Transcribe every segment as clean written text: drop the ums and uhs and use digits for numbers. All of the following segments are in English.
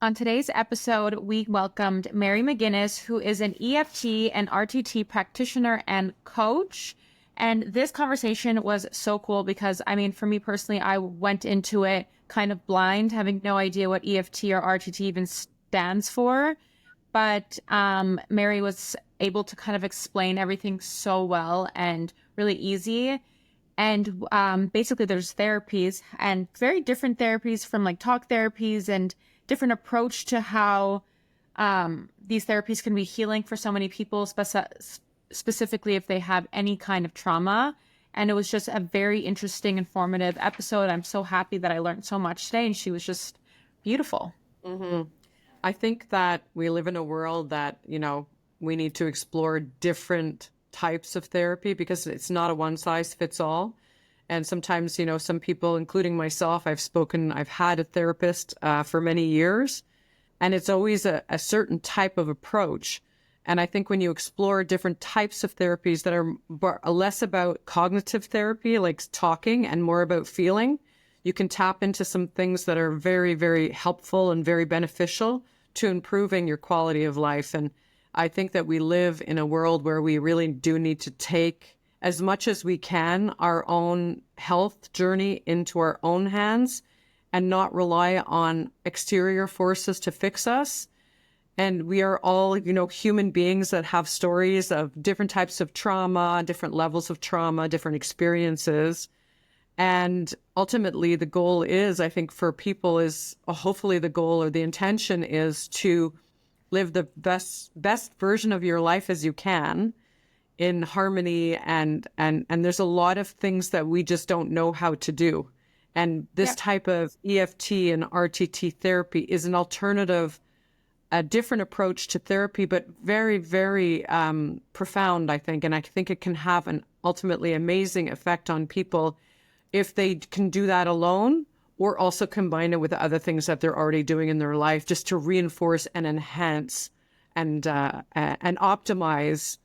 On today's episode, we welcomed Marie McGuinness, who is an EFT and RTT practitioner and coach. And this conversation was so cool because, for me personally, I went into it kind of blind, having no idea what EFT or RTT even stands for. But Mary was able to kind of explain everything so well and really easy. And basically, there's therapies and very different therapies from like talk therapies and different approach to how these therapies can be healing for so many people, specifically if they have any kind of trauma. And it was just a very interesting, informative episode. I'm so happy that I learned so much today, and she was just beautiful. Mm-hmm. I think that we live in a world that, we need to explore different types of therapy because it's not a one size fits all. And sometimes, some people, including myself, I've had a therapist for many years, and it's always a certain type of approach. And I think when you explore different types of therapies that are less about cognitive therapy, like talking, and more about feeling, you can tap into some things that are very, very helpful and very beneficial to improving your quality of life. And I think that we live in a world where we really do need to take as much as we can our own health journey into our own hands and not rely on exterior forces to fix us. And we are all, human beings that have stories of different types of trauma, different levels of trauma, different experiences. And ultimately, the goal is, I think, for people is hopefully the goal or the intention is to live the best version of your life as you can in harmony. And there's a lot of things that we just don't know how to do. And this type of EFT and RTT therapy is an alternative, a different approach to therapy, but very, very profound, I think. And I think it can have an ultimately amazing effect on people if they can do that alone or also combine it with other things that they're already doing in their life just to reinforce and enhance and optimize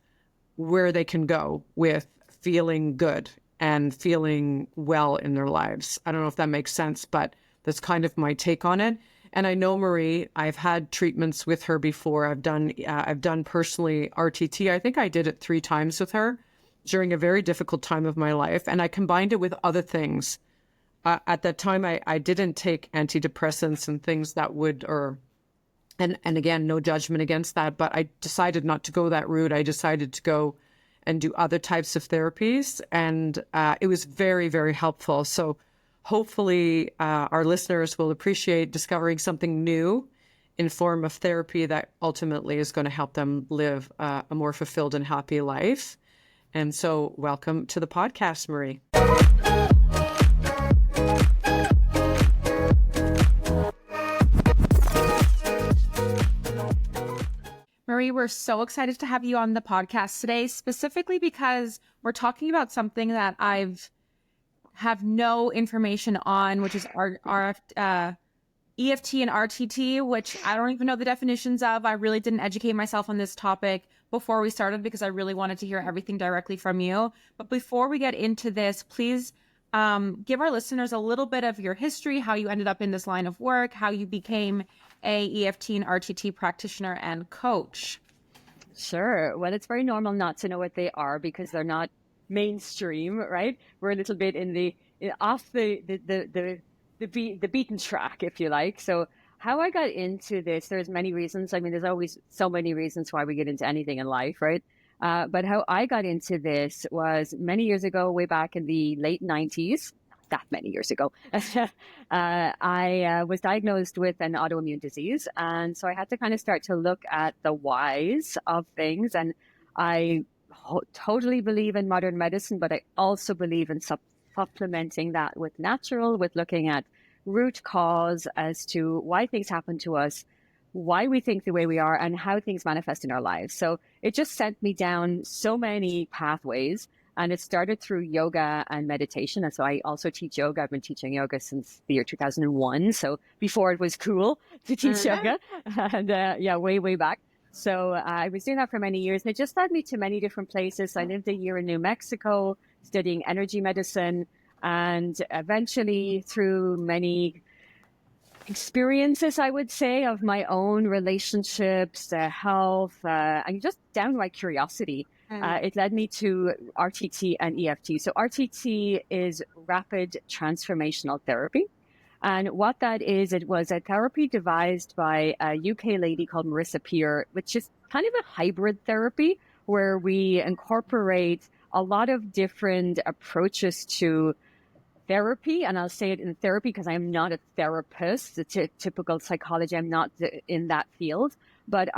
where they can go with feeling good and feeling well in their lives. I don't know if that makes sense, but that's kind of my take on it. And I know Marie, I've had treatments with her before. I've done personally RTT. I think I did it 3 times with her during a very difficult time of my life. And I combined it with other things. At that time, I didn't take antidepressants and things that would, and again, no judgment against that, but I decided not to go that route. I decided to go and do other types of therapies. And it was very, very helpful. So hopefully our listeners will appreciate discovering something new in form of therapy that ultimately is going to help them live a more fulfilled and happy life. And so welcome to the podcast, Marie. Marie, we're so excited to have you on the podcast today, specifically because we're talking about something that have no information on, which is EFT and RTT, which I don't even know the definitions of. I really didn't educate myself on this topic before we started because I really wanted to hear everything directly from you. But before we get into this, please give our listeners a little bit of your history, how you ended up in this line of work, how you became a EFT and RTT practitioner and coach. Sure. Well, it's very normal not to know what they are because they're not mainstream, right? We're a little bit off the beaten track, if you like. So how I got into this, there's many reasons. There's always so many reasons why we get into anything in life, right? But how I got into this was many years ago, way back in the late 90s. That many years ago, I was diagnosed with an autoimmune disease. And so I had to kind of start to look at the whys of things. And I totally believe in modern medicine, but I also believe in supplementing that with natural, with looking at root cause as to why things happen to us, why we think the way we are, and how things manifest in our lives. So it just sent me down so many pathways. And it started through yoga and meditation. And so I also teach yoga. I've been teaching yoga since the year 2001. So before it was cool to teach yoga. And way, way back. So I was doing that for many years. And it just led me to many different places. I lived a year in New Mexico studying energy medicine. And eventually through many experiences, I would say, of my own relationships, health, and just downright curiosity. It led me to RTT and EFT. So RTT is Rapid Transformational Therapy. And what that is, it was a therapy devised by a UK lady called Marissa Peer, which is kind of a hybrid therapy where we incorporate a lot of different approaches to therapy. And I'll say it in therapy because I'm not a therapist, the typical psychology. I'm not in that field, but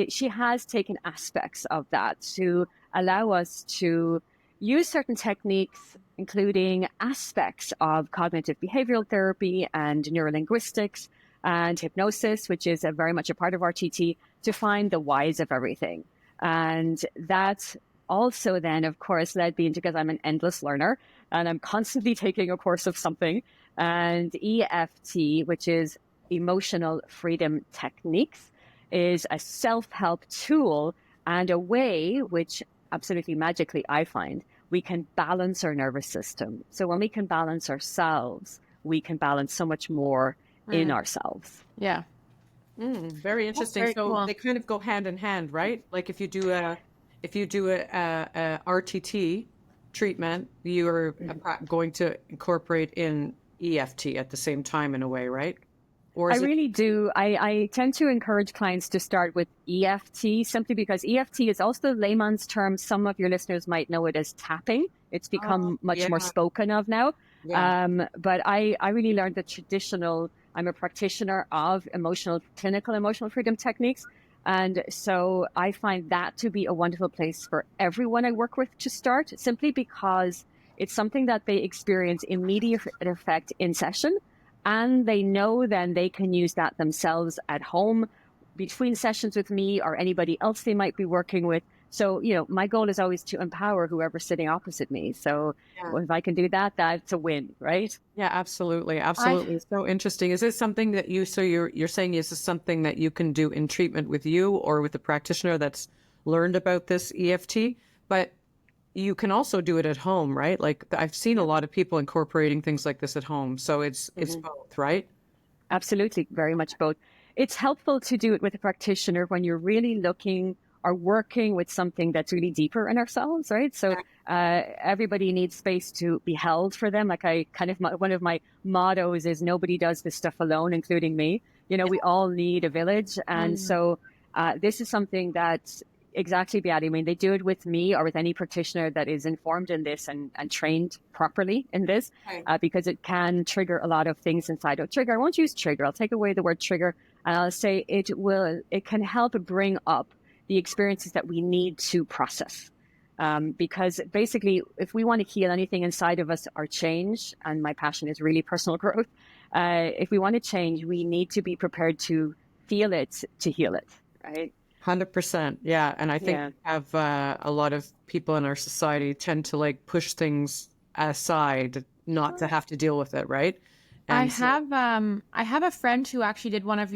she has taken aspects of that to allow us to use certain techniques, including aspects of cognitive behavioral therapy and neurolinguistics and hypnosis, which is very much a part of RTT, to find the whys of everything. And that also then, of course, led me into, because I'm an endless learner and I'm constantly taking a course of something, and EFT, which is Emotional Freedom Techniques, is a self-help tool and a way which absolutely magically, I find, we can balance our nervous system. So when we can balance ourselves, we can balance so much more in ourselves. Yeah. Very interesting. Very So cool. they kind of go hand in hand, right? Like if you do a RTT treatment, you're going to incorporate in EFT at the same time in a way, right? Or I really do. I tend to encourage clients to start with EFT simply because EFT is also layman's term. Some of your listeners might know it as tapping. It's become much more spoken of now. Yeah. But I really learned the traditional, I'm a practitioner of clinical emotional freedom techniques. And so I find that to be a wonderful place for everyone I work with to start, simply because it's something that they experience immediate effect in session. And they know then they can use that themselves at home between sessions with me or anybody else they might be working with. So, my goal is always to empower whoever's sitting opposite me. So if I can do that, that's a win, right? Yeah, absolutely. Absolutely. It's so interesting. Is this something that you're saying, is this something that you can do in treatment with you or with a practitioner that's learned about this EFT? But you can also do it at home, right? Like I've seen a lot of people incorporating things like this at home. So it's both, right? Absolutely. Very much both. It's helpful to do it with a practitioner when you're really looking or working with something that's really deeper in ourselves, right? So everybody needs space to be held for them. Like one of my mottos is nobody does this stuff alone, including me. We all need a village. And so this is something that exactly, Beati. I mean, they do it with me or with any practitioner that is informed in this and trained properly in this, because it can trigger a lot of things inside. I won't use trigger. I'll take away the word trigger and I'll say it can help bring up the experiences that we need to process. Because basically, if we want to heal anything inside of us or change, and my passion is really personal growth, if we want to change, we need to be prepared to feel it, to heal it, right? 100%. Yeah. And I think have a lot of people in our society tend to push things aside, not to have to deal with it. Right. And I have a friend who actually did one of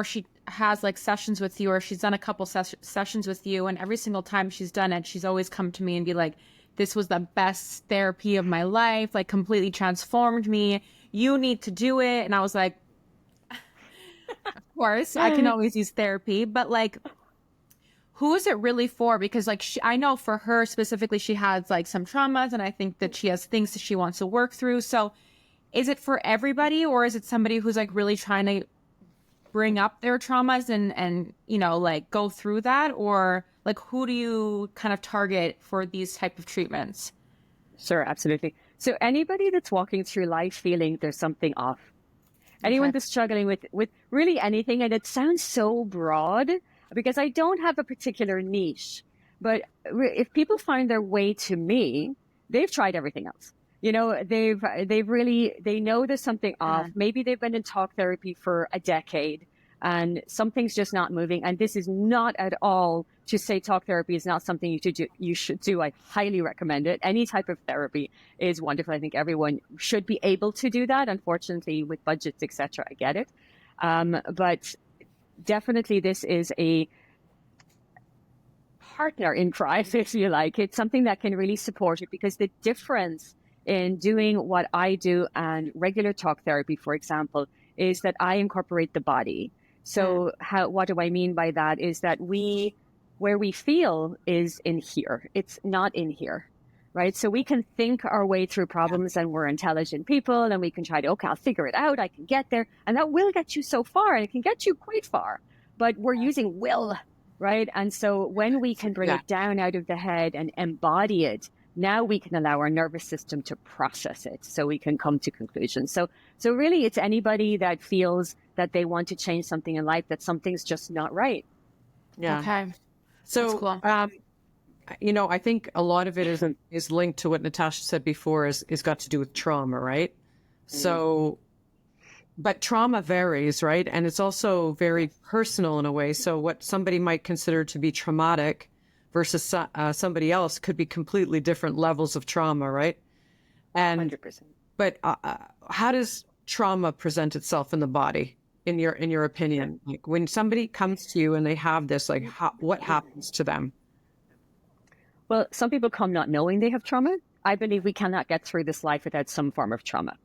she has sessions with you, or she's done a couple sessions with you. And every single time she's done it, she's always come to me and be like, this was the best therapy of my life, completely transformed me. You need to do it. And I was like, of course, I can always use therapy, but who is it really for? Because I know for her specifically, she has some traumas, and I think that she has things that she wants to work through. So is it for everybody, or is it somebody who's really trying to bring up their traumas and go through that? Or who do you kind of target for these type of treatments? Sure, absolutely. So anybody that's walking through life feeling there's something off, anyone that's struggling with really anything, and it sounds so broad because I don't have a particular niche, but if people find their way to me, they've tried everything else. They know there's something off. Maybe they've been in talk therapy for a decade and something's just not moving. And this is not at all to say talk therapy is not something you should do. I highly recommend it. Any type of therapy is wonderful. I think everyone should be able to do that. Unfortunately, with budgets, etc., I get it. But definitely this is a partner in crime, if you like. It's something that can really support it, because the difference in doing what I do and regular talk therapy, for example, is that I incorporate the body. So what do I mean by that is that where we feel is in here. It's not in here, right? So we can think our way through problems and we're intelligent people and we can try to, okay, I'll figure it out. I can get there. And that will get you so far and it can get you quite far, but we're using will, right? And so when we can bring it down out of the head and embody it, now we can allow our nervous system to process it so we can come to conclusions. So really it's anybody that feels that they want to change something in life, that something's just not right. Yeah. Okay. So, cool. I think a lot of it is linked to what Natasha said before is got to do with trauma, right? So, but trauma varies, right? And it's also very personal in a way. So what somebody might consider to be traumatic versus somebody else could be completely different levels of trauma, right? And 100%. But how does trauma present itself in the body, in your opinion? Like when somebody comes to you and they have this, like what happens to them? Well, some people come not knowing they have trauma. I believe we cannot get through this life without some form of trauma.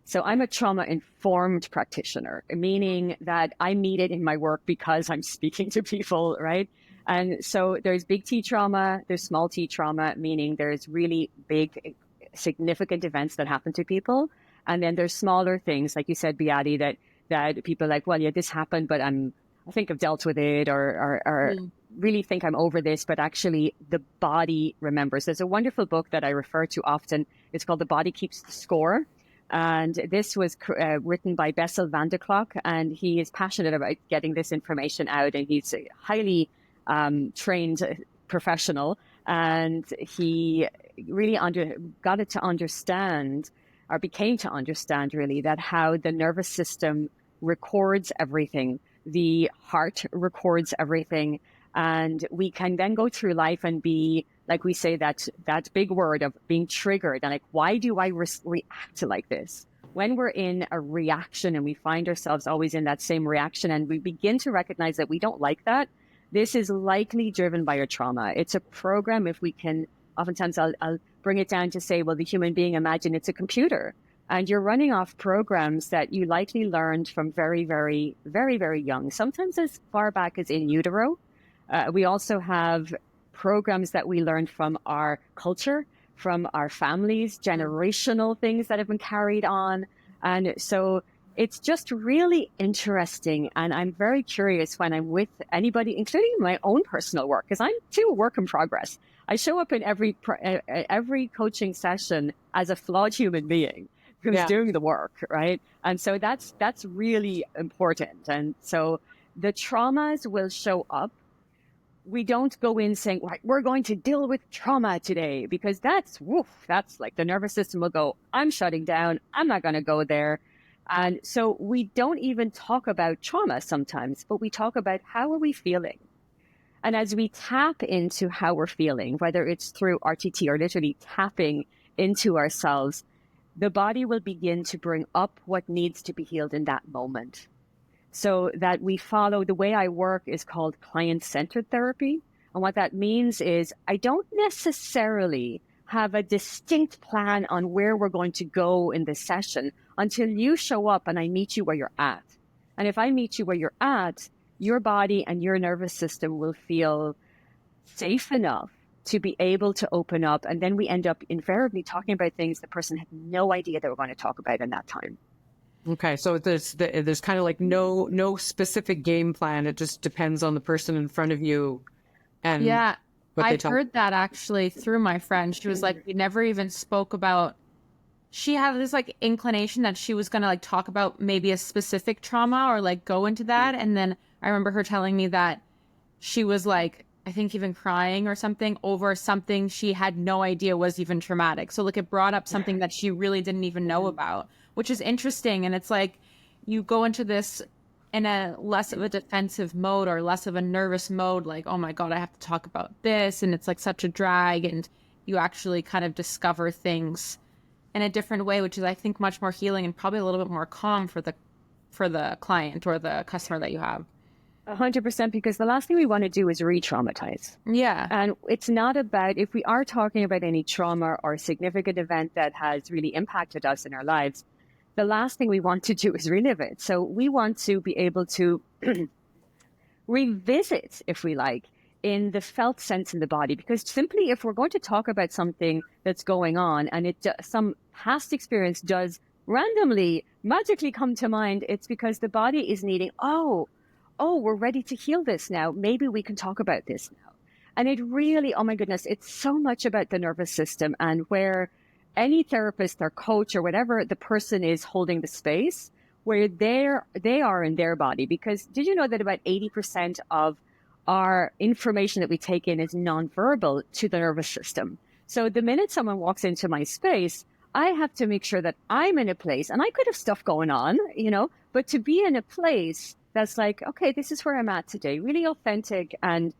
So I'm a trauma-informed practitioner, meaning that I meet it in my work because I'm speaking to people, right? And so there's big T trauma, there's small T trauma, meaning there's really big, significant events that happen to people. And then there's smaller things, like you said, Beati, that people are like, well, yeah, this happened, but I think I've dealt with it or really think I'm over this, but actually the body remembers. There's a wonderful book that I refer to often. It's called The Body Keeps the Score. And this was written by Bessel van der Kolk, and he is passionate about getting this information out, and he's a highly trained professional, and he really got it to understand, or became to understand really, that how the nervous system records everything, the heart records everything, and we can then go through life and be, like we say, that big word of being triggered. And like, why do I react like this? When we're in a reaction and we find ourselves always in that same reaction and we begin to recognize that we don't like that, this is likely driven by a trauma. It's a program. If we can, oftentimes I'll bring it down to say, well, the human being, imagine it's a computer and you're running off programs that you likely learned from very, very, very, very young, sometimes as far back as in utero. We also have programs that we learned from our culture, from our families, generational things that have been carried on. And so it's just really interesting. And I'm very curious when I'm with anybody, including my own personal work, because I'm too a work in progress. I show up in every coaching session as a flawed human being who's doing the work, right? And so that's really important. And so the traumas will show up. We don't go in saying, right, we're going to deal with trauma today, because that's like the nervous system will go, I'm shutting down. I'm not going to go there. And so we don't even talk about trauma sometimes, but we talk about how are we feeling? And as we tap into how we're feeling, whether it's through RTT or literally tapping into ourselves, the body will begin to bring up what needs to be healed in that moment. So that we follow, the way I work is called client-centered therapy. And what that means is I don't necessarily have a distinct plan on where we're going to go in this session until you show up and I meet you where you're at. And if I meet you where you're at, your body and your nervous system will feel safe enough to be able to open up. And then we end up invariably talking about things the person had no idea they were going to talk about in that time. Okay, so there's kind of like no specific game plan. It just depends on the person in front of you. And yeah, I've heard that actually through my friend. She was like, we never even spoke about. She had this like inclination that she was gonna like talk about maybe a specific trauma or like go into that, and then I remember her telling me that she was like, I think even crying or something over something she had no idea was even traumatic. So like it brought up something that she really didn't even know about, which is interesting. And it's like you go into this in a less of a defensive mode or less of a nervous mode, like, oh my God, I have to talk about this. And it's like such a drag, and you actually kind of discover things in a different way, which is, I think, much more healing and probably a little bit more calm for the client or the customer that you have. 100%, because the last thing we want to do is re-traumatize. Yeah. And it's not about, if we are talking about any trauma or significant event that has really impacted us in our lives, the last thing we want to do is relive it. So we want to be able to revisit, if we like, in the felt sense in the body. Because simply if we're going to talk about something that's going on and some past experience does randomly, magically come to mind, it's because the body is needing, oh, we're ready to heal this now. Maybe we can talk about this now. And it really, oh my goodness, it's so much about the nervous system, and where any therapist or coach or whatever, the person is holding the space where they are in their body. Because did you know that about 80% of our information that we take in is nonverbal to the nervous system? So the minute someone walks into my space, I have to make sure that I'm in a place, and I could have stuff going on, but to be in a place that's like, okay, this is where I'm at today, really authentic, and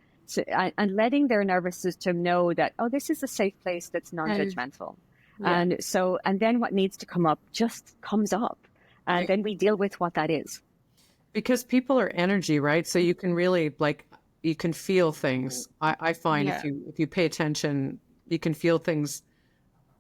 letting their nervous system know that, oh, this is a safe place that's non-judgmental. And then what needs to come up just comes up. And then we deal with what that is. Because people are energy, right? So you can really, you can feel things. I find if you pay attention, you can feel things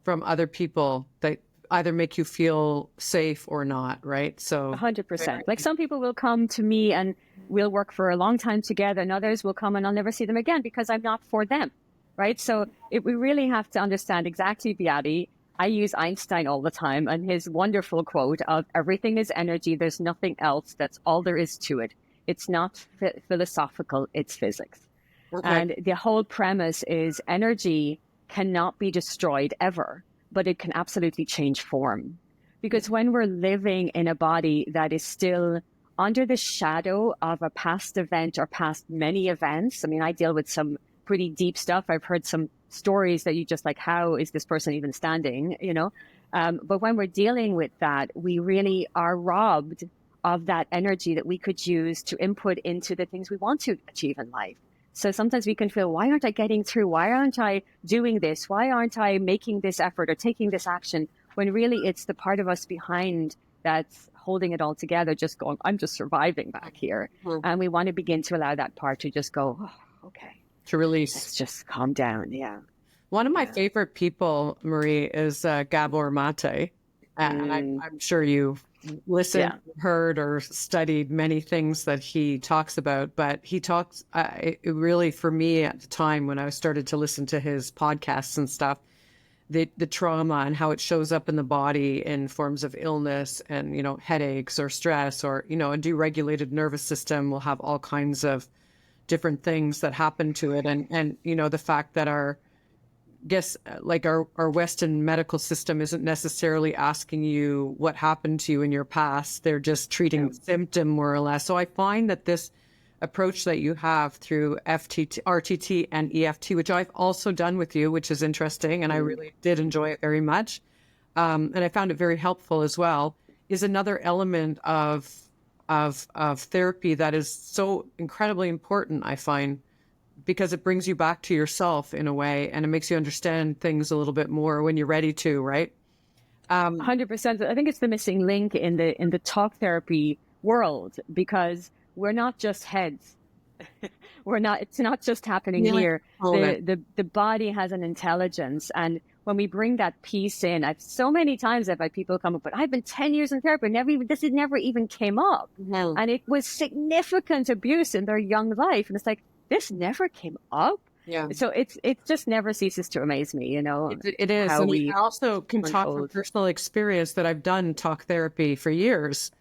from other people that either make you feel safe or not, right? So 100%. Like some people will come to me and we'll work for a long time together, and others will come and I'll never see them again because I'm not for them, right? So we really have to understand exactly, Beati. I use Einstein all the time and his wonderful quote of everything is energy. There's nothing else. That's all there is to it. It's not philosophical. It's physics. Okay. And the whole premise is energy cannot be destroyed ever, but it can absolutely change form. Because when we're living in a body that is still under the shadow of a past event or past many events, I mean, I deal with some pretty deep stuff. I've heard some stories that you just like, how is this person even standing, But when we're dealing with that, we really are robbed of that energy that we could use to input into the things we want to achieve in life. So sometimes we can feel, why aren't I getting through? Why aren't I doing this? Why aren't I making this effort or taking this action? When really it's the part of us behind that's holding it all together, just going, I'm just surviving back here. Mm-hmm. And we want to begin to allow that part to just go, oh, okay. To release. Let's just calm down. Yeah. One of my favorite people, Marie, is Gabor Mate. And I'm sure you've listened, heard, or studied many things that he talks about. But he talks, it really, for me at the time when I started to listen to his podcasts and stuff, the trauma and how it shows up in the body in forms of illness and, headaches or stress or, a deregulated nervous system will have all kinds of different things that happen to it. And the fact that our Western medical system isn't necessarily asking you what happened to you in your past. They're just treating the symptom more or less. So I find that this approach that you have through RTT and EFT, which I've also done with you, which is interesting, and I really did enjoy it very much. And I found it very helpful as well, is another element of therapy that is so incredibly important, I find, because it brings you back to yourself in a way, and it makes you understand things a little bit more when you're ready to, right? 100%. I think it's the missing link in the talk therapy world, because we're not just heads. It's not just happening here. The body has an intelligence. And when we bring that piece in, so many times I've had people come up, but I've been 10 years in therapy, this never even came up. No. And it was significant abuse in their young life. And it's like, this never came up. Yeah. So it just never ceases to amaze me, It is. And I also can talk from personal experience that I've done talk therapy for years.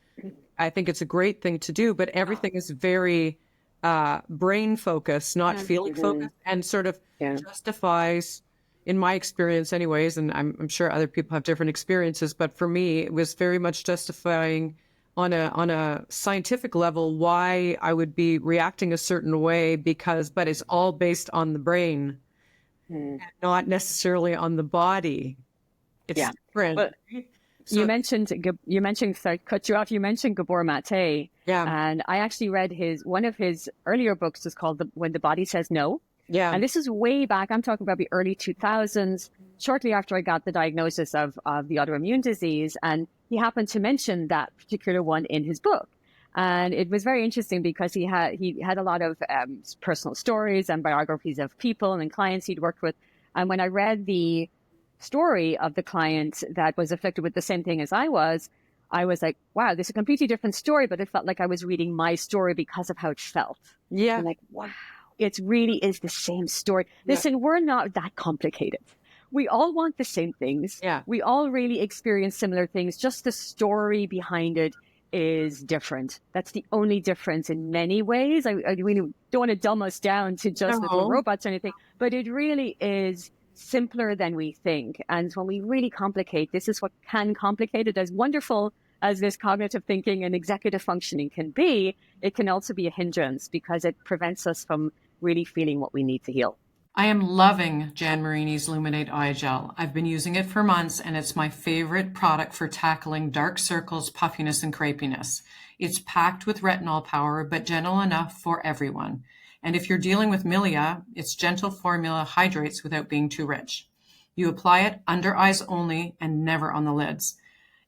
I think it's a great thing to do, but everything is very brain focused, not feeling focused, and sort of justifies, in my experience anyways, and I'm sure other people have different experiences, but for me, it was very much justifying on a scientific level why I would be reacting a certain way, but it's all based on the brain, not necessarily on the body. It's different. But you mentioned, sorry, cut you off. You mentioned Gabor Mate. Yeah. And I actually read one of his earlier books is called When the Body Says No. Yeah. And this is way back. I'm talking about the early 2000s, shortly after I got the diagnosis of the autoimmune disease. And he happened to mention that particular one in his book. And it was very interesting because he had a lot of personal stories and biographies of people and clients he'd worked with. And when I read the story of the client that was afflicted with the same thing as I was I was like, wow, this is a completely different story, but it felt like I was reading my story because of how it felt. Yeah. I'm like, wow, it really is the same story. Yeah. Listen, we're not that complicated. We all want the same things. Yeah. We all really experience similar things. Just the story behind it is different. That's the only difference in many ways. I really don't want to dumb us down to just little robots or anything, but it really is simpler than we think. And when we really complicate, this is what can complicate it. As wonderful as this cognitive thinking and executive functioning can be, it can also be a hindrance because it prevents us from really feeling what we need to heal. I am loving Jan Marini's Luminate Eye Gel. I've been using it for months, and it's my favorite product for tackling dark circles, puffiness, and crepiness. It's packed with retinol power, but gentle enough for everyone. And if you're dealing with milia, its gentle formula hydrates without being too rich. You apply it under eyes only and never on the lids.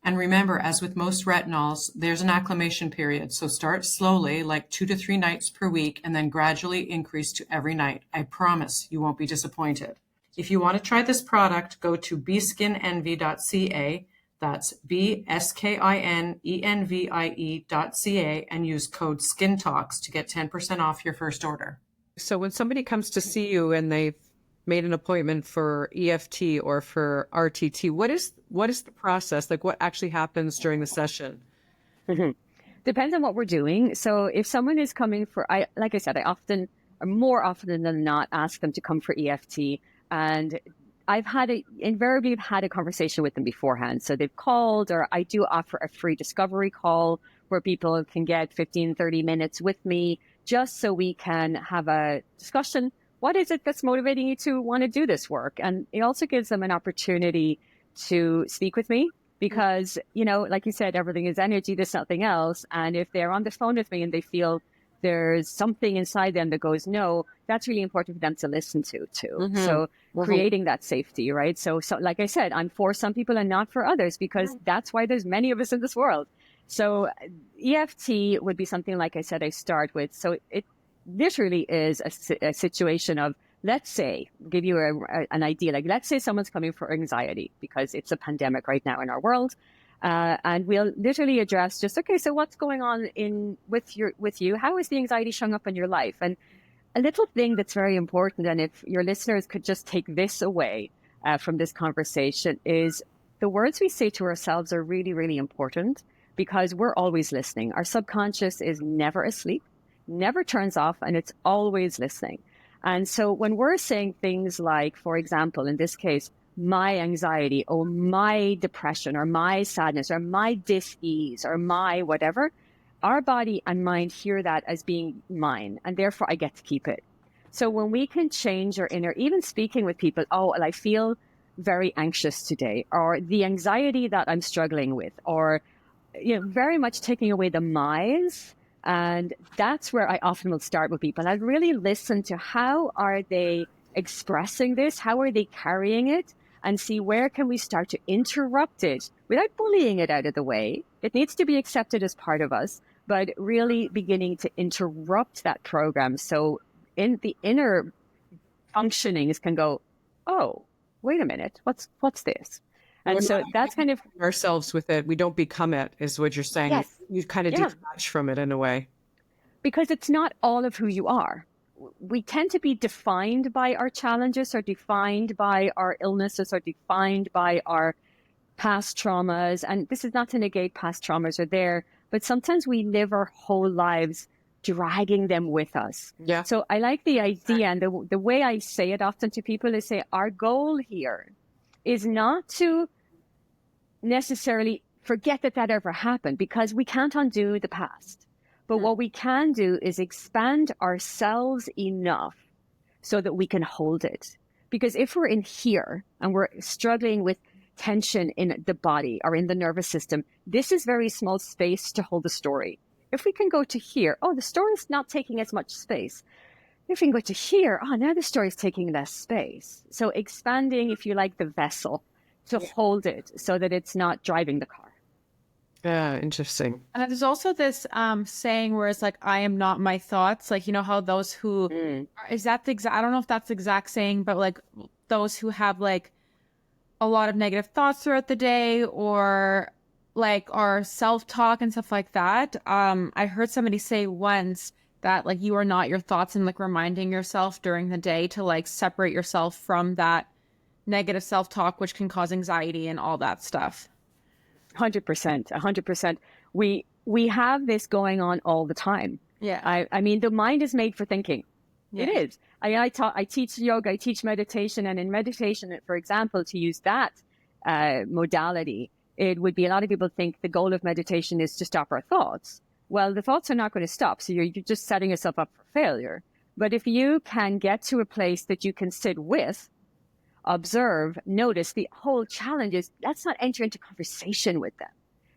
And remember, as with most retinols, there's an acclimation period. So start slowly, like 2 to 3 nights per week, and then gradually increase to every night. I promise you won't be disappointed. If you want to try this product, go to beskinenvie.ca. That's beskinenvie.ca and use code SKINTALKS to get 10% off your first order. So when somebody comes to see you and they've made an appointment for EFT or for RTT, what is the process? Like, what actually happens during the session? Mm-hmm. Depends on what we're doing. So if someone is coming for, like I said, I often, or more often than not, ask them to come for EFT. And I've invariably had a conversation with them beforehand. So they've called, or I do offer a free discovery call where people can get 15, 30 minutes with me just so we can have a discussion. What is it that's motivating you to want to do this work? And it also gives them an opportunity to speak with me because, like you said, everything is energy, there's nothing else. And if they're on the phone with me and they feel there's something inside them that goes, no, that's really important for them to listen to too. Mm-hmm. So creating that safety, right? So like I said, I'm for some people and not for others because that's why there's many of us in this world. So EFT would be something, like I said, I start with. So it literally is a situation of, let's say, give you an idea, like let's say someone's coming for anxiety because it's a pandemic right now in our world. And we'll literally address just, okay, so what's going on with you? How is the anxiety showing up in your life? And a little thing that's very important, and if your listeners could just take this away from this conversation, is the words we say to ourselves are really, really important because we're always listening. Our subconscious is never asleep, never turns off, and it's always listening. And so when we're saying things like, for example, in this case, my anxiety or my depression or my sadness or my dis-ease or my whatever, our body and mind hear that as being mine, and therefore I get to keep it. So when we can change our inner, even speaking with people, oh, well, I feel very anxious today, or the anxiety that I'm struggling with, or very much taking away the my's. And that's where I often will start with people. I really listen to how are they expressing this? How are they carrying it? And see where can we start to interrupt it without bullying it out of the way. It needs to be accepted as part of us, but really beginning to interrupt that program. So in the inner functionings can go, oh, wait a minute, what's this? And so that's kind of ourselves with it. We don't become it, is what you're saying. Yes. You kind of detach from it in a way. Because it's not all of who you are. We tend to be defined by our challenges or defined by our illnesses or defined by our past traumas. And this is not to negate past traumas are there, but sometimes we live our whole lives dragging them with us. Yeah. So I like the idea, and the way I say it often to people is say, our goal here is not to necessarily forget that ever happened, because we can't undo the past. But what we can do is expand ourselves enough so that we can hold it. Because if we're in here and we're struggling with tension in the body or in the nervous system, this is very small space to hold the story. If we can go to here, oh, the story's not taking as much space. If we can go to here, oh, now the story's taking less space. So expanding, if you like, the vessel to hold it so that it's not driving the car. Yeah, interesting. And there's also this saying where it's like, I am not my thoughts. Like, how those who, is that the exact, I don't know if that's the exact saying, but like those who have like a lot of negative thoughts throughout the day, or like our self-talk and stuff like that, I heard somebody say once that like you are not your thoughts, and like reminding yourself during the day to like separate yourself from that negative self-talk, which can cause anxiety and all that stuff. 100%, 100%. We have this going on all the time. Yeah. I mean, the mind is made for thinking. Yeah. It is. I teach yoga, I teach meditation, and in meditation, for example, to use that modality, it would be a lot of people think the goal of meditation is to stop our thoughts. Well, the thoughts are not going to stop, so you're just setting yourself up for failure. But if you can get to a place that you can sit with, observe, notice, the whole challenge is let's not enter into conversation with them.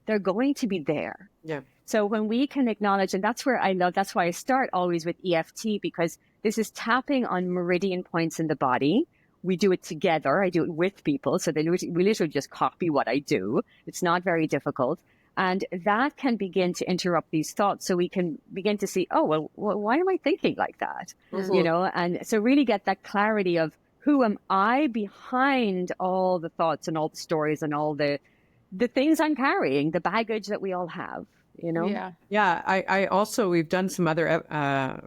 They're going to be there. Yeah. So when we can acknowledge, and that's why I start always with EFT, because this is tapping on meridian points in the body. We do it together. I do it with people. So we literally just copy what I do. It's not very difficult. And that can begin to interrupt these thoughts. So we can begin to see, oh, well, why am I thinking like that? Mm-hmm. You know, and so really get that clarity of who am I behind all the thoughts and all the stories and all the things I'm carrying, the baggage that we all have, you know? Yeah. Yeah. I also, we've done some other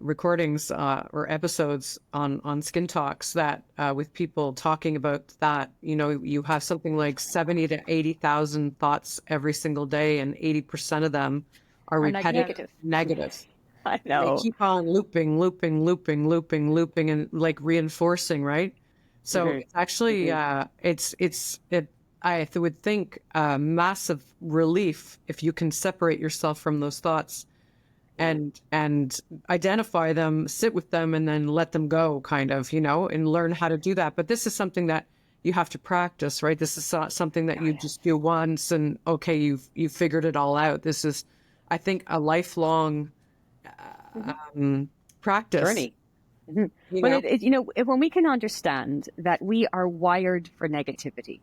recordings or episodes on Skin Talks that with people talking about that, you know, you have something like 70 to 80,000 thoughts every single day, and 80% of them are repetitive, negative. I know. They keep on looping, and like reinforcing, right? So Mm-hmm. it's actually, I would think massive relief if you can separate yourself from those thoughts and identify them, sit with them, and then let them go, kind of, you know, and learn how to do that. But this is something that you have to practice, right? This is something that you just do once and okay, you've figured it all out. This is, I think, a lifelong practice. Journey. Mm-hmm. Well, when we can understand that we are wired for negativity,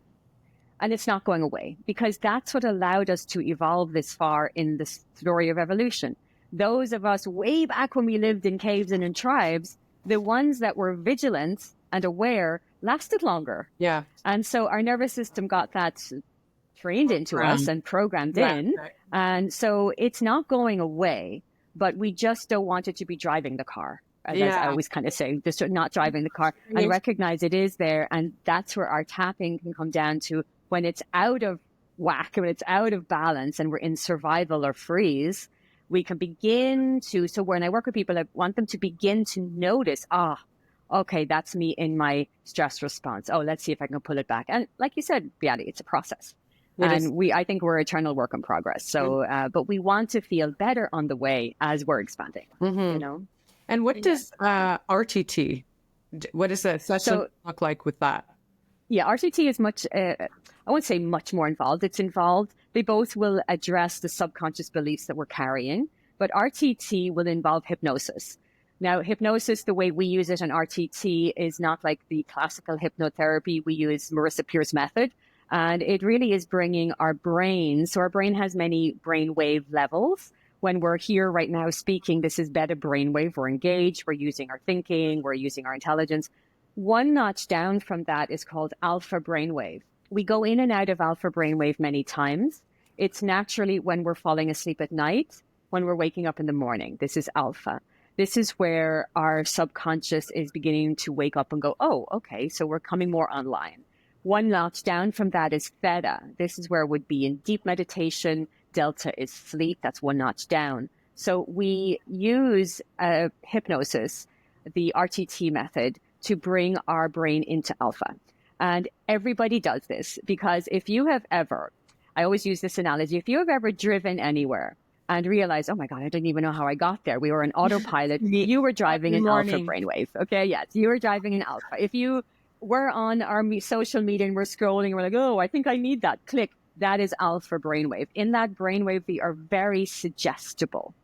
and it's not going away, because that's what allowed us to evolve this far in the story of evolution. Those of us way back when we lived in caves and in tribes, the ones that were vigilant and aware lasted longer. Yeah. And so our nervous system got that trained into us and programmed in. Right. And so it's not going away, but we just don't want it to be driving the car. As I always kind of say, just not driving the car, and recognize it is there. And that's where our tapping can come down to, when it's out of whack, when it's out of balance and we're in survival or freeze, we can begin to, so when I work with people, I want them to begin to notice, okay, that's me in my stress response. Oh, let's see if I can pull it back. And like you said, Beate, it's a process. I think we're eternal work in progress. So, but we want to feel better on the way as we're expanding, you know? And what does RTT, what does that session look like with that? Yeah, RTT is much, I won't say much more involved. It's involved. They both will address the subconscious beliefs that we're carrying, but RTT will involve hypnosis. Now, hypnosis, the way we use it in RTT, is not like the classical hypnotherapy. We use Marissa Peer's method, and it really is bringing our brain. So our brain has many brainwave levels. When we're here right now speaking, this is beta brainwave. We're engaged. We're using our thinking. We're using our intelligence. One notch down from that is called alpha brainwave. We go in and out of alpha brainwave many times. It's naturally when we're falling asleep at night, when we're waking up in the morning. This is alpha. This is where our subconscious is beginning to wake up and go, oh, okay, so we're coming more online. One notch down from that is theta. This is where it would be in deep meditation. Delta is sleep. That's one notch down. So we use hypnosis, the RTT method, to bring our brain into alpha. And everybody does this, because if you have ever, I always use this analogy, if you have ever driven anywhere and realized, oh my God, I didn't even know how I got there. We were in autopilot. You were driving in alpha brainwave. Okay, yes, you were driving in alpha. If you were on our social media and we're scrolling and we're like, oh, I think I need that, click. That is alpha brainwave. In that brainwave, we are very suggestible.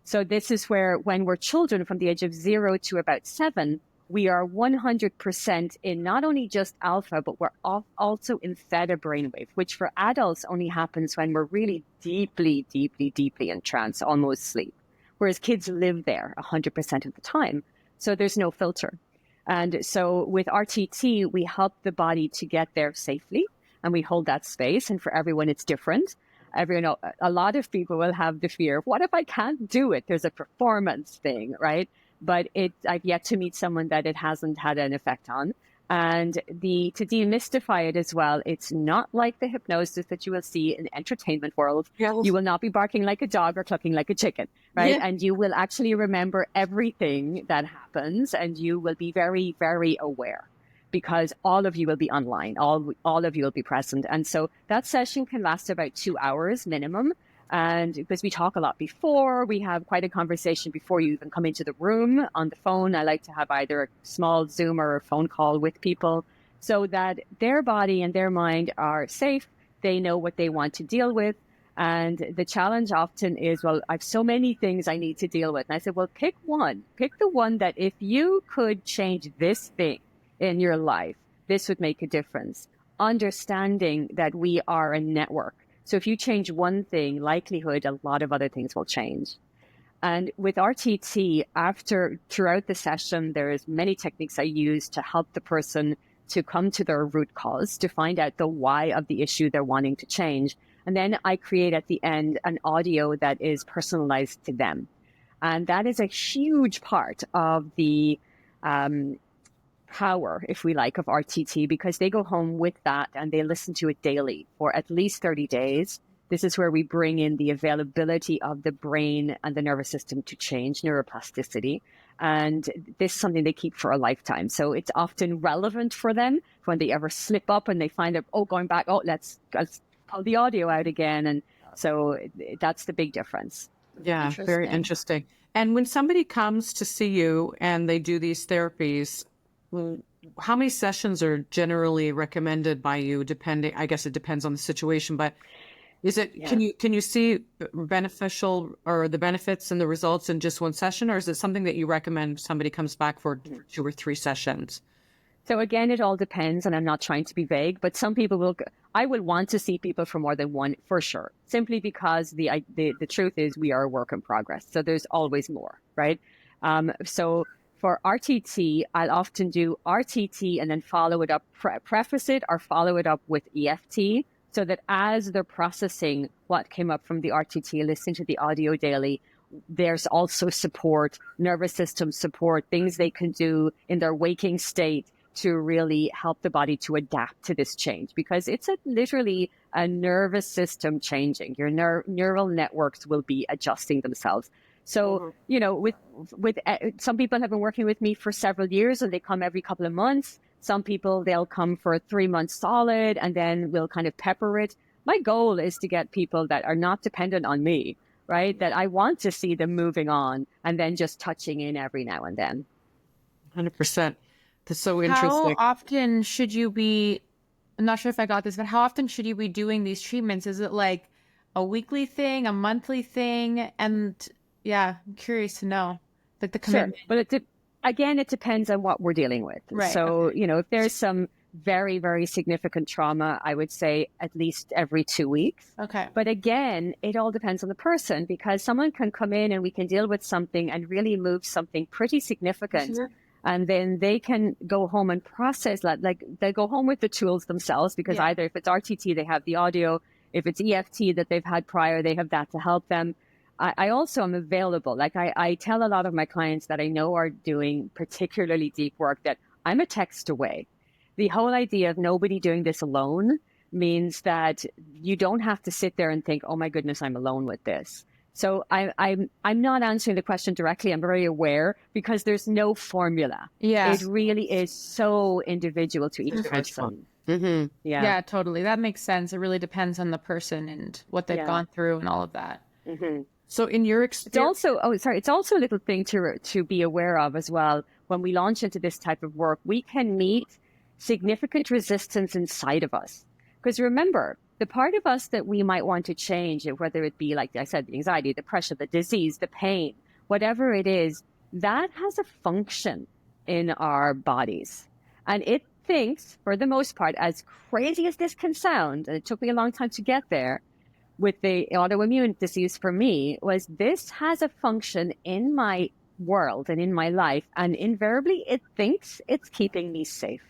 So this is where, when we're children from the age of 0 to about 7, we are 100% in not only just alpha, but we're also in theta brainwave, which for adults only happens when we're really deeply, deeply, deeply in trance, almost sleep. Whereas kids live there 100% of the time. So there's no filter. And so with RTT, we help the body to get there safely, and we hold that space. And for everyone, it's different. a lot of people will have the fear, what if I can't do it? There's a performance thing, right? But I've yet to meet someone that it hasn't had an effect on. And to demystify it as well, it's not like the hypnosis that you will see in the entertainment world. Yeah. You will not be barking like a dog or clucking like a chicken, right? Yeah. And you will actually remember everything that happens, and you will be very, very aware, because all of you will be online, all of you will be present. And so that session can last about 2 hours minimum. And because we talk a lot before, we have quite a conversation before you even come into the room on the phone. I like to have either a small Zoom or a phone call with people so that their body and their mind are safe. They know what they want to deal with. And the challenge often is, well, I have so many things I need to deal with. And I said, well, pick one. Pick the one that if you could change this thing in your life, this would make a difference. Understanding that we are a network. So if you change one thing, likelihood a lot of other things will change. And with RTT, throughout the session, there's many techniques I use to help the person to come to their root cause, to find out the why of the issue they're wanting to change. And then I create at the end an audio that is personalized to them. And that is a huge part of the power, if we like, of RTT, because they go home with that and they listen to it daily for at least 30 days. This is where we bring in the availability of the brain and the nervous system to change, neuroplasticity. And this is something they keep for a lifetime. So it's often relevant for them when they ever slip up and they find out, going back, let's pull the audio out again. And so that's the big difference. Yeah, very interesting. And when somebody comes to see you and they do these therapies, how many sessions are generally recommended by you? Depending, I guess it depends on the situation, but is it, can you see beneficial or the benefits and the results in just one session, or is it something that you recommend somebody comes back for 2 or 3 sessions? So again, it all depends, and I'm not trying to be vague, but some people I would want to see people for more than one, for sure, simply because the truth is we are a work in progress. So there's always more, right? So for RTT, I'll often do RTT and then follow it up, preface it or follow it up with EFT, so that as they're processing what came up from the RTT, listen to the audio daily, there's also support, nervous system support, things they can do in their waking state to really help the body to adapt to this change, because it's literally a nervous system changing. Your neural networks will be adjusting themselves. So, with some people have been working with me for several years and they come every couple of months. Some people, they'll come for 3 months solid and then we'll kind of pepper it. My goal is to get people that are not dependent on me, right? That I want to see them moving on and then just touching in every now and then. 100%. That's so interesting. How often should you be, I'm not sure if I got this, but how often should you be doing these treatments? Is it like a weekly thing, a monthly thing? And yeah, I'm curious to know, like the commitment. Sure. But again, it depends on what we're dealing with. Right. So, if there's some very, very significant trauma, I would say at least every 2 weeks. Okay. But again, it all depends on the person, because someone can come in and we can deal with something and really move something pretty significant. Sure. And then they can go home and process that. Like they go home with the tools themselves, because either if it's RTT, they have the audio. If it's EFT that they've had prior, they have that to help them. I also am available. Like I tell a lot of my clients that I know are doing particularly deep work that I'm a text away. The whole idea of nobody doing this alone means that you don't have to sit there and think, oh my goodness, I'm alone with this. So I'm not answering the question directly. I'm very aware, because there's no formula. Yeah. It really is so individual to each person. Mm-hmm. Yeah, totally. That makes sense. It really depends on the person and what they've gone through and all of that. Mm-hmm. So in your experience, it's also a little thing to be aware of as well. When we launch into this type of work, we can meet significant resistance inside of us. Because remember, the part of us that we might want to change, whether it be, like I said, the anxiety, the pressure, the disease, the pain, whatever it is, that has a function in our bodies. And it thinks, for the most part, as crazy as this can sound, and it took me a long time to get there, with the autoimmune disease for me, was this has a function in my world and in my life, and invariably it thinks it's keeping me safe.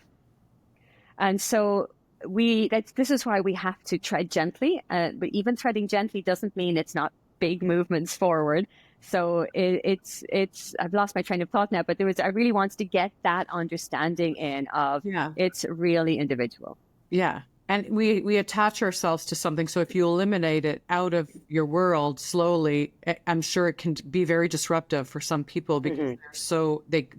And so this is why we have to tread gently. But even treading gently doesn't mean it's not big movements forward. So it's I've lost my train of thought now, but I really wanted to get that understanding in of it's really individual. Yeah. And we attach ourselves to something. So if you eliminate it out of your world slowly, I'm sure it can be very disruptive for some people because they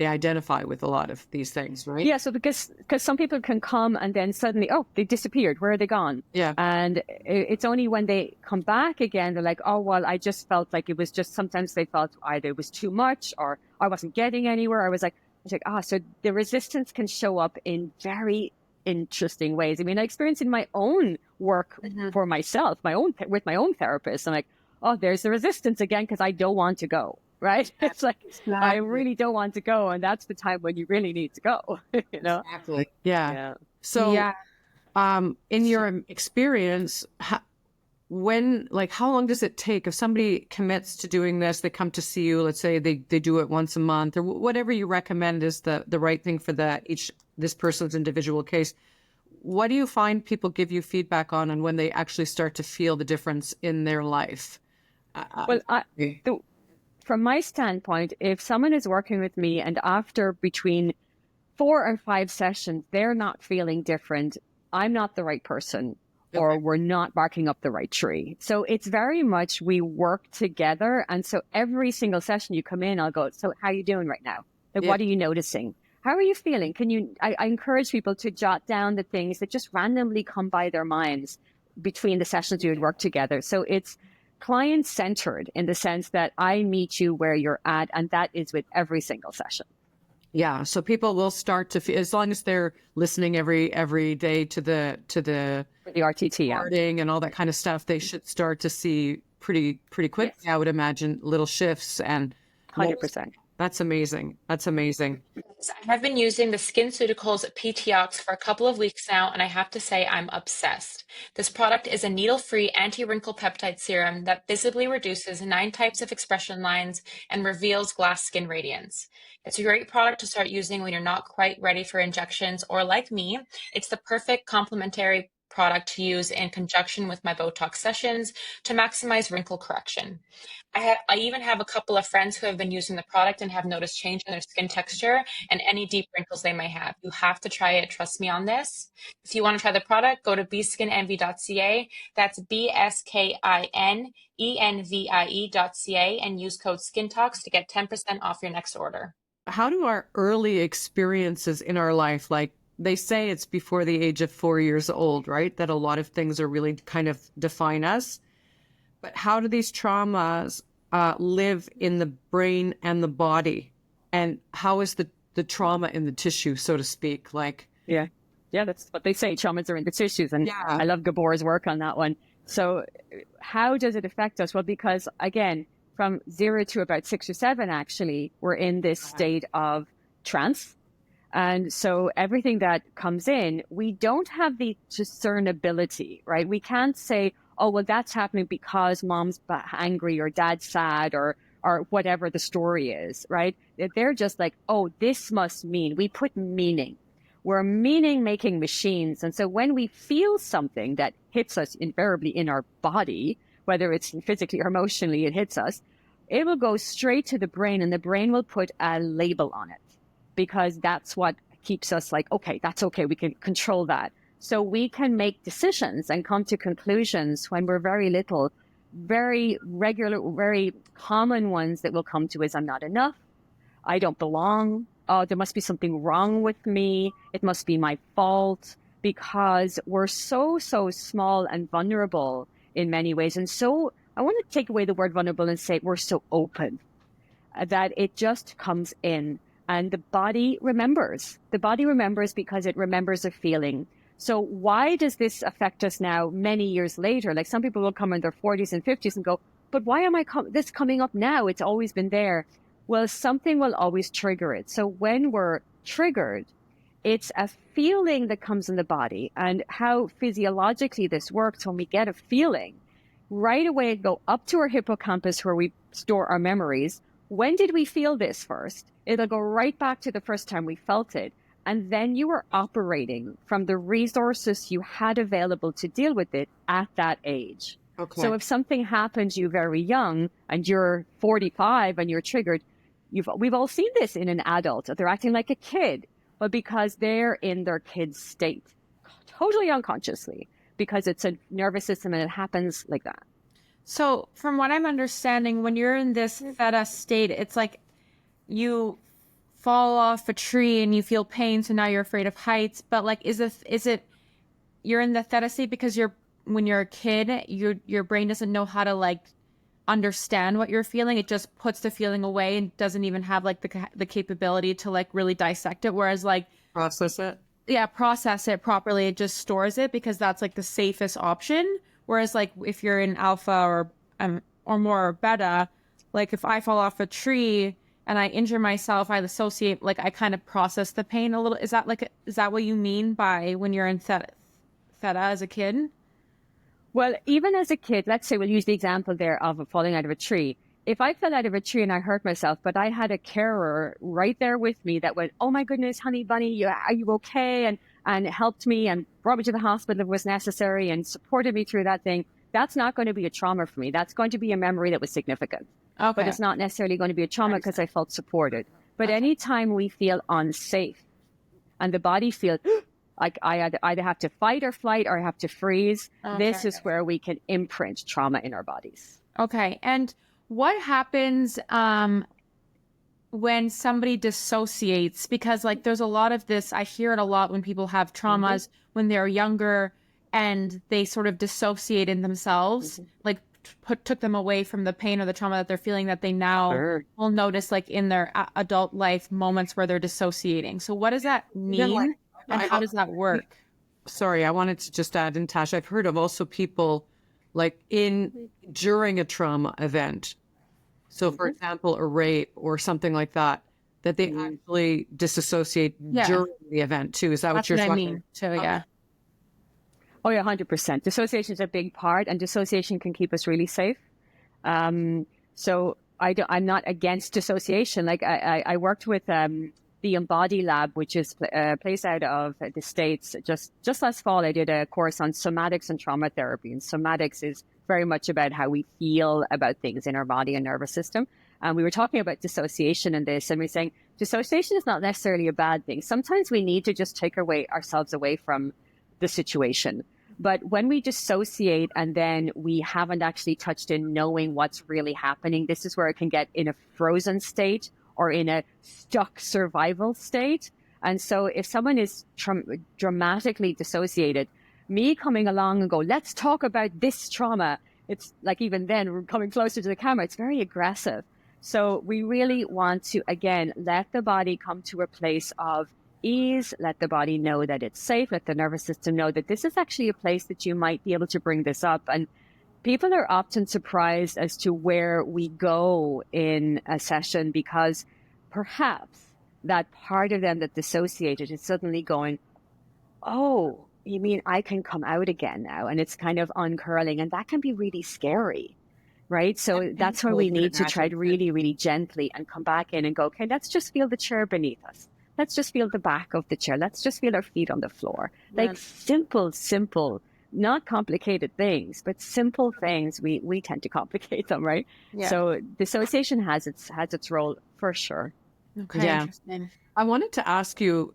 identify with a lot of these things, right? Yeah. So because some people can come and then suddenly, oh, they disappeared. Where are they gone? Yeah. And it's only when they come back again, they're like, oh, well, I just felt like it was just, sometimes they felt either it was too much or I wasn't getting anywhere. I was like, so the resistance can show up in very interesting ways. I mean, I experienced in my own work for myself, with my own therapist. I'm like, oh, there's the resistance again because I don't want to go. Right? It's like I really don't want to go, and that's the time when you really need to go. You know? Exactly. Yeah. So, in your experience, how long does it take if somebody commits to doing this? They come to see you. Let's say they do it once a month, or whatever you recommend is the right thing for this person's individual case. What do you find people give you feedback on, and when they actually start to feel the difference in their life? From my standpoint, if someone is working with me and after between 4 and 5 sessions, they're not feeling different, I'm not the right person, or we're not barking up the right tree. So it's very much we work together. And so every single session you come in, I'll go, so how are you doing right now? Like, what are you noticing? How are you feeling? I encourage people to jot down the things that just randomly come by their minds between the sessions we would work together. So it's client-centered in the sense that I meet you where you're at, and that is with every single session. Yeah, so people will start to feel, as long as they're listening every day to the RTT recording and all that kind of stuff, they should start to see pretty quick. I would imagine little shifts and 100%. That's amazing. That's amazing. I have been using the SkinCeuticals PTOX for a couple of weeks now, and I have to say I'm obsessed. This product is a needle-free anti-wrinkle peptide serum that visibly reduces 9 types of expression lines and reveals glass skin radiance. It's a great product to start using when you're not quite ready for injections, or like me, it's the perfect complementary product to use in conjunction with my Botox sessions to maximize wrinkle correction. I even have a couple of friends who have been using the product and have noticed change in their skin texture and any deep wrinkles they may have. You have to try it. Trust me on this. If you want to try the product, go to bskinenvie.ca. That's bskinenvie.ca and use code SkinTalks to get 10% off your next order. How do our early experiences in our life, like they say it's before the age of 4 years old, right? That a lot of things are really kind of define us. But how do these traumas live in the brain and the body? And how is the trauma in the tissue, so to speak? Yeah, that's what they say. Traumas are in the tissues. And I love Gabor's work on that one. So how does it affect us? Well, because again, from 0 to about 6 or 7, actually, we're in this state of trance. And so everything that comes in, we don't have the discernibility, right? We can't say, oh, well, that's happening because mom's angry or dad's sad or whatever the story is, right? They're just like, oh, this must mean. We put meaning. We're meaning-making machines. And so when we feel something that hits us invariably in our body, whether it's physically or emotionally, it hits us, it will go straight to the brain, and the brain will put a label on it because that's what keeps us like, okay, that's okay. We can control that. So we can make decisions and come to conclusions when we're very little, very regular, very common ones that will come to is I'm not enough. I don't belong. Oh, there must be something wrong with me. It must be my fault, because we're so small and vulnerable in many ways. And so I want to take away the word vulnerable and say we're so open that it just comes in, and the body remembers. The body remembers because it remembers a feeling. So why does this affect us now many years later? Like some people will come in their 40s and 50s and go, but why am I this coming up now? It's always been there. Well, something will always trigger it. So when we're triggered, it's a feeling that comes in the body, and how physiologically this works. When we get a feeling, right away go up to our hippocampus where we store our memories. When did we feel this first? It'll go right back to the first time we felt it. And then you were operating from the resources you had available to deal with it at that age. Okay. So if something happens you very young and you're 45 and you're triggered, we've all seen this in an adult. They're acting like a kid, but because they're in their kid state, totally unconsciously, because it's a nervous system and it happens like that. So from what I'm understanding, when you're in this theta state, it's like you fall off a tree and you feel pain, so now you're afraid of heights. But like, is it you're in the theta state because when you're a kid, your brain doesn't know how to like understand what you're feeling. It just puts the feeling away and doesn't even have like the capability to like really dissect it. Whereas like Process it. Yeah, process it properly. It just stores it because that's like the safest option. Whereas like if you're in alpha or more beta, like if I fall off a tree and I injure myself, I associate, like I kind of process the pain a little. Is that what you mean by when you're in theta as a kid? Well, even as a kid, let's say we'll use the example there of falling out of a tree. If I fell out of a tree and I hurt myself, but I had a carer right there with me that went, "Oh my goodness, honey bunny, are you okay?" and helped me and brought me to the hospital if it was necessary and supported me through that thing, that's not going to be a trauma for me. That's going to be a memory that was significant. Okay. But it's not necessarily going to be a trauma because I felt supported. But anytime we feel unsafe and the body feels like I either have to fight or flight or I have to freeze, this is where we can imprint trauma in our bodies. Okay. And what happens when somebody dissociates? Because like there's a lot of this, I hear it a lot when people have traumas when they're younger and they sort of dissociate in themselves, like took them away from the pain or the trauma that they're feeling, that they now will notice like in their adult life moments where they're dissociating. So what does that mean and how does that work? Sorry, I wanted to just add in, Tash, I've heard of also people like during a trauma event. So for example, a rape or something like that, that they actually disassociate during the event too. Is that what you're talking about? So yeah. Oh yeah, 100%. Dissociation is a big part, and dissociation can keep us really safe. So I'm not against dissociation. Like I worked with the Embody Lab, which is placed out of the States. Just last fall, I did a course on somatics and trauma therapy. And somatics is very much about how we feel about things in our body and nervous system. And we were talking about dissociation in this, and we're saying dissociation is not necessarily a bad thing. Sometimes we need to just take ourselves away from the situation. But when we dissociate and then we haven't actually touched in knowing what's really happening, this is where it can get in a frozen state or in a stuck survival state. And so if someone is dramatically dissociated, me coming along and go, let's talk about this trauma, it's like even then we're coming closer to the camera, it's very aggressive. So we really want to, again, let the body come to a place of ease, let the body know that it's safe, let the nervous system know that this is actually a place that you might be able to bring this up. And people are often surprised as to where we go in a session, because perhaps that part of them that dissociated is suddenly going, oh, you mean I can come out again now? And it's kind of uncurling, and that can be really scary, right? So that's where we need to tread really, really gently and come back in and go, okay, let's just feel the chair beneath us. Let's just feel the back of the chair. Let's just feel our feet on the floor. Like simple, not complicated things, but simple things. We tend to complicate them, right? Yeah. So dissociation has its role for sure. Okay. Yeah. Interesting. I wanted to ask you,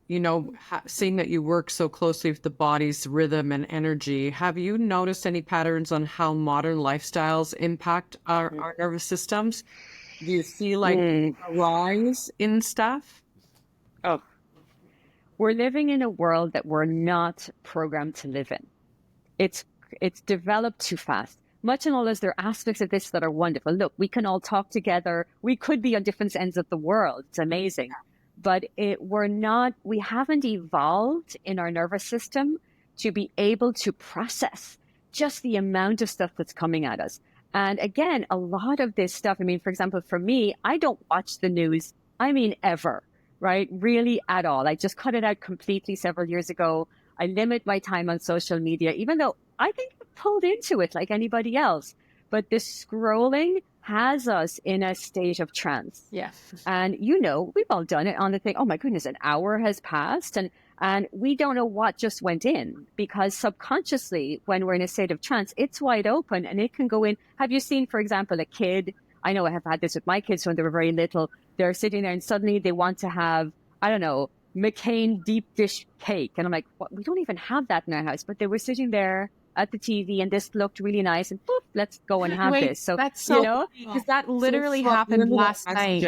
seeing that you work so closely with the body's rhythm and energy, have you noticed any patterns on how modern lifestyles impact our nervous systems? Do you see like a rise in stuff? Oh, we're living in a world that we're not programmed to live in. It's developed too fast. Much and all as there are aspects of this that are wonderful. Look, we can all talk together. We could be on different ends of the world. It's amazing. But we haven't evolved in our nervous system to be able to process just the amount of stuff that's coming at us. And again, a lot of this stuff, for example, for me, I don't watch the news, ever. Right? Really at all. I just cut it out completely several years ago. I limit my time on social media, even though I think I'm pulled into it like anybody else. But this scrolling, has us in a state of trance. Yeah. And, you know, we've all done it on the thing. Oh my goodness, an hour has passed and we don't know what just went in, because subconsciously when we're in a state of trance, it's wide open and it can go in. Have you seen, for example, a kid? I know I have had this with my kids when they were very little. They're sitting there and suddenly they want to have, I don't know, McCain deep dish cake. And I'm like, what? We don't even have that in our house. But they were sitting there at the TV and this looked really nice and poof, let's go and have Wait, this. So, that's so, you know, because that literally happened last night.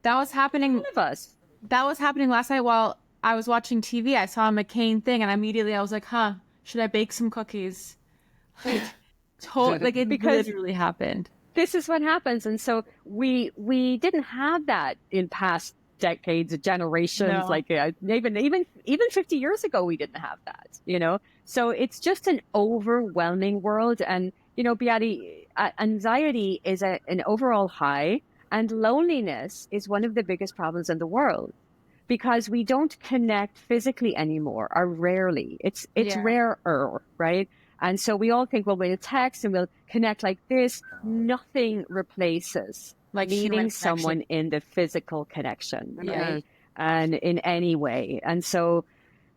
That was happening. none of us. That was happening last night while I was watching TV. I saw a McCain thing, and immediately I was like, "Huh, should I bake some cookies?" Like, like it Because- literally happened. This is what happens. And so we didn't have that in past decades, generations, No. like even 50 years ago, we didn't have that, you know? So it's just an overwhelming world. And, you know, Beati, anxiety is an overall high, and loneliness is one of the biggest problems in the world because we don't connect physically anymore, or rarely. It's Yeah. rarer, right? And so we all think, well, we'll text and we'll connect like this. Nothing replaces Like human meeting connection. someone in the physical connection, Yeah. right? And in any way. And so,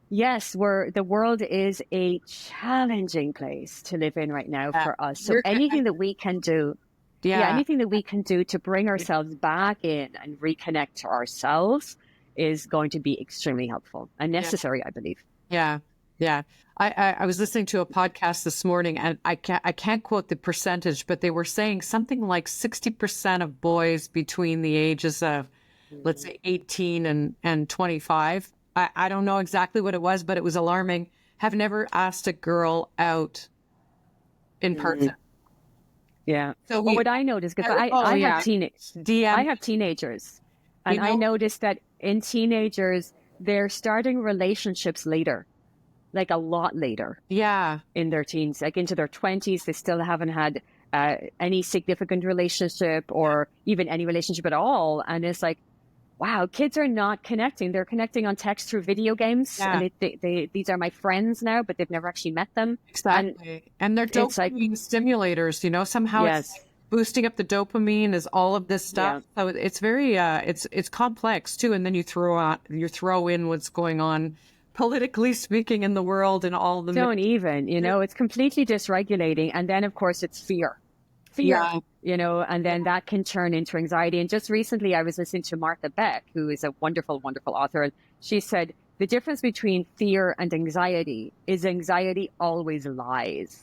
yes, the world is a challenging place to live in right now for us. So anything that we can do, anything that we can do to bring ourselves back in and reconnect to ourselves is going to be extremely helpful and necessary, I believe. Yeah. Yeah. I was listening to a podcast this morning, and I can't quote the percentage, but they were saying something like 60% of boys between the ages of, let's say, 18 and 25. I don't know exactly what it was, but it was alarming. Have never asked a girl out in person. Yeah. So Well, what I noticed, because I have teenagers, and You know? I noticed that in teenagers, they're starting relationships later, like a lot later Yeah. in their teens, like into their 20s. They still haven't had any significant relationship or even any relationship at all. And it's like, wow, kids are not connecting. They're connecting on text through video games. Yeah. And these are my friends now, but they've never actually met them. Exactly. And they're it's like- dopamine stimulators, you know, somehow Yes. it's boosting up the dopamine is all of this stuff. Yeah. So it's very, it's complex too. And then you throw in what's going on politically speaking in the world and all the Don't even, you know, it's completely dysregulating. And then, of course, it's fear, Yeah. you know, and then that can turn into anxiety. And just recently, I was listening to Martha Beck, who is a wonderful, wonderful author. And she said, the difference between fear and anxiety is anxiety always lies.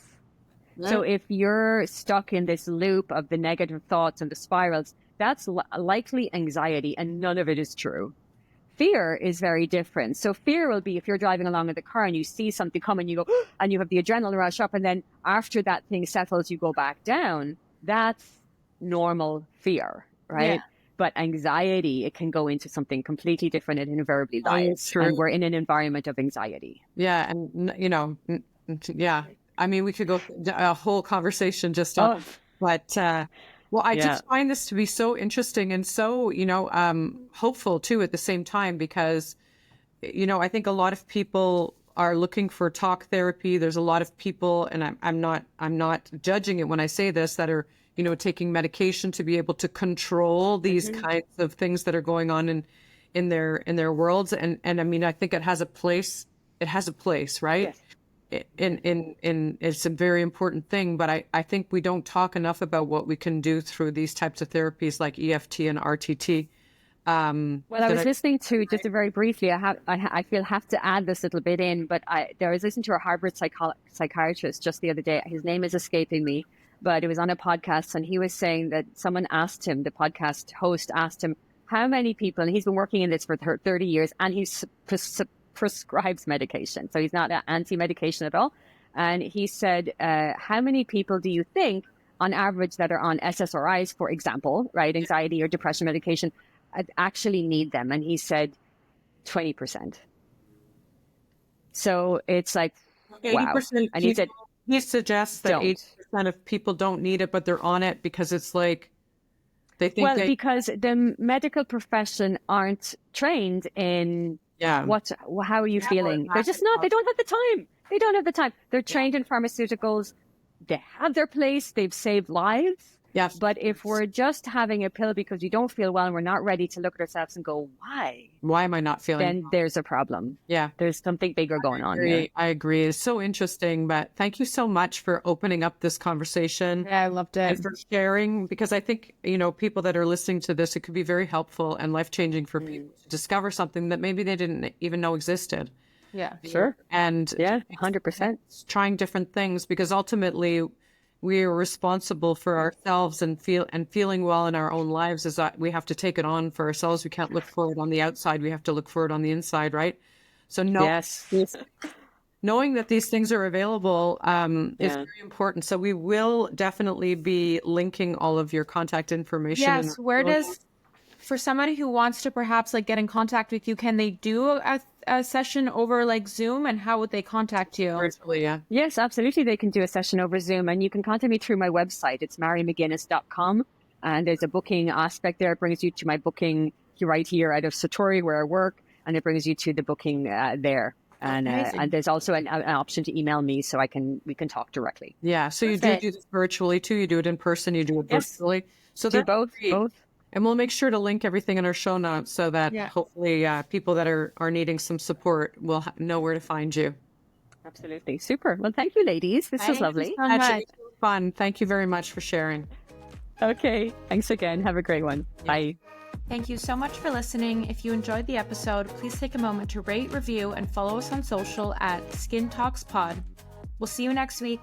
So if you're stuck in this loop of the negative thoughts and the spirals, that's likely anxiety, and none of it is true. Fear is very different. So fear will be if you're driving along in the car and you see something coming, you go, and you have the adrenaline rush up, and then after that thing settles, you go back down. That's normal fear, right? Yeah. But anxiety, it can go into something completely different and invariably lies. true. And we're in an environment of anxiety. Yeah. And, you know, yeah. I mean, we could go a whole conversation just on, but, well, I just find this to be so interesting and so, you know, hopeful too at the same time, because, you know, I think a lot of people are looking for talk therapy. There's a lot of people, and I'm not judging it when I say this, that are, you know, taking medication to be able to control these kinds of things that are going on in their worlds. And I mean, I think it has a place. It has a place, right? Yes. In it's a very important thing, but I think we don't talk enough about what we can do through these types of therapies like EFT and RTT. Well, I was listening to, just very briefly, I feel have to add this little bit in, but I was listening to a Harvard psychiatrist just the other day. His name is escaping me, but it was on a podcast, and he was saying that someone asked him, the podcast host asked him, how many people, and he's been working in this for 30 years, and he prescribes medication. So he's not anti-medication at all. And he said, how many people do you think on average that are on SSRIs, for example, right, anxiety or depression medication, actually need them? And he said 20%. So it's like, wow. 80% And he said, he suggests that 80% of people don't need it, but they're on it because it's like they think because the medical profession aren't trained in how are you feeling? They're just not, they don't have the time. They don't have the time. They're trained in pharmaceuticals. They have their place. They've saved lives. Yeah. But if we're just having a pill because we don't feel well and we're not ready to look at ourselves and go, Why am I not feeling then well? there's a problem. Yeah. There's something bigger going on here. I agree. It's so interesting, but thank you so much for opening up this conversation. Yeah, I loved it. And for sharing, because I think, you know, people that are listening to this, it could be very helpful and life-changing for people to discover something that maybe they didn't even know existed. Yeah. Sure. And Yeah, 100%. trying different things, because ultimately we are responsible for ourselves and feeling well in our own lives, is that we have to take it on for ourselves. We can't look for it on the outside. We have to look for it on the inside, right? So Yes. knowing that these things are available is very important. So we will definitely be linking all of your contact information. Yes. Where does, for somebody who wants to perhaps like get in contact with you, can they do a session over like Zoom, and how would they contact you? Virtually, yeah. Yes, absolutely. They can do a session over Zoom, and you can contact me through my website. It's mariemcguinness.com. And there's a booking aspect there. It brings you to my booking right here out of Satori where I work, and it brings you to the booking there. And there's also an option to email me so we can talk directly. Yeah. So you do this virtually too. You do it in person. You do it virtually. So do both. And we'll make sure to link everything in our show notes so that hopefully people that are needing some support will know where to find you. Absolutely. Super. Well, thank you, ladies. This was lovely. Actually, fun. Thank you very much for sharing. Okay. Thanks again. Have a great one. Bye. Thank you so much for listening. If you enjoyed the episode, please take a moment to rate, review, and follow us on social at Skin Talks Pod. We'll see you next week.